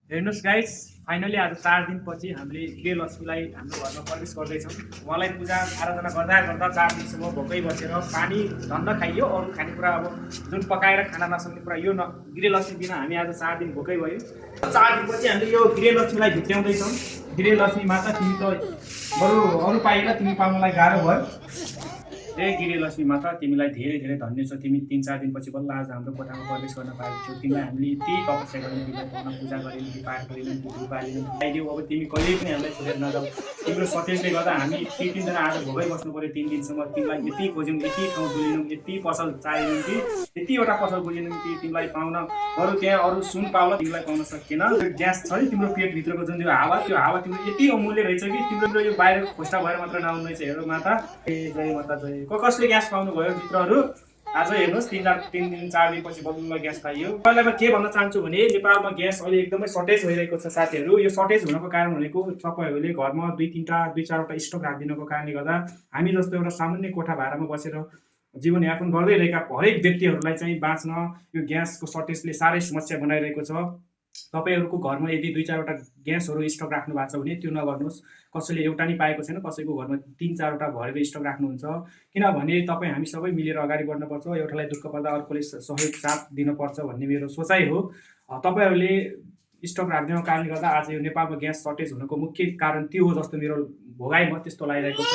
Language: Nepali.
हेर्नुहोस् गाइस, फाइनली आज 4 दिनपछि हामीले गृहलक्ष्मीलाई हाम्रो घरमा प्रवेश गर्दैछौँ। उहाँलाई पूजा आराधना गर्दा गर्दा 4 दिनसम्म भोकै बसेर पानी धन्न खाइयो, अरू खानेकुरा अब जुन पकाएर खाना नसक्ने कुरा यो गृहलक्ष्मी बिना हामी आज 4 दिन भोकै भयो। 4 दिनपछि हामीले यो गृहलक्ष्मीलाई भित्र्याउँदैछौँ। गृहलक्ष्मी माता, तिमी त अरू पाइला, तिमी पाउनलाई गाह्रो भयो। गृहलक्ष्मी माता, तिमीलाई धेरै धेरै धन्य छ। तिमी 3-4 दिनपछि बल्ल आज हाम्रो कोठामा प्रवेश गर्न पाएको छौ। तिमीलाई हामीले यति तपस्या गरेर तिमीलाई पूजा गरेर पाठ गरेर धुपा लिनु आइदियो। अब तिमी कहिले पनि हामीलाई छोडेर नजाऊ। तिम्रो सतेजले गर्दा हामी 3 दिनजना आज भोगै बस्नु पर्यो। 3 दिनसम्म तिमीलाई यति खोज्यौँ, यति ठाउँ डुलिनौँ, यति पसल चाहिएनौँ कि यतिवटा पसल बुझेनौँ कि तिमीलाई पाउन त्यहाँ अरू सुन पाउला तिमीलाई पाउन सकेन। ग्यास छ नि तिम्रो पेटभित्रको जुन त्यो हावा तिम्रो यति अमूल्य रहेछ कि तिम्रो यो बाहिर खोस्टा भएर मात्र नआउनु रहेछ। हेर माता, जय माता जय। कसले ग्यास पाउनु भयो मित्रहरू? आज हेर्नुहोस् 3 दिन 4 दिनपछि बल्ल ग्यास पाइयो। पहिला म के भन्न चाहन्छु भने नेपालमा ग्यास अहिले एकदमै सर्टेज भइरहेको छ साथीहरू। यो सर्टेज हुनको कारण भनेको तपाईँहरूले घरमा 2-4वटा स्टक राखिदिनुको कारणले गर्दा हामी जस्तो एउटा सामान्य कोठा भाडामा बसेर जीवनयापन गर्दै रहेका हरेक व्यक्तिहरूलाई चाहिँ बाँच्न यो ग्यासको सर्टेजले साह्रै समस्या बनाइरहेको छ। तपाईँहरूको घरमा यदि 2-4वटा ग्यासहरू स्टक राख्नु भएको छ भने त्यो नगर्नुहोस्। कसैले एउटा नि पाएको छैन, कसैको घरमा 3-4वटा भरेर स्टक राख्नुहुन्छ। किनभने तपाईँ हामी सबै मिलेर अगाडि बढ्नुपर्छ। एउटालाई दुःख पर्दा अर्कोले सहयोग साथ दिनुपर्छ भन्ने मेरो सोचाइ हो। तपाईँहरूले स्टक राखिदिनुको कारणले गर्दा आज यो नेपालमा ग्यास सर्टेज हुनुको मुख्य कारण त्यो हो जस्तो मेरो भोगाइमा त्यस्तो लागिरहेको छ।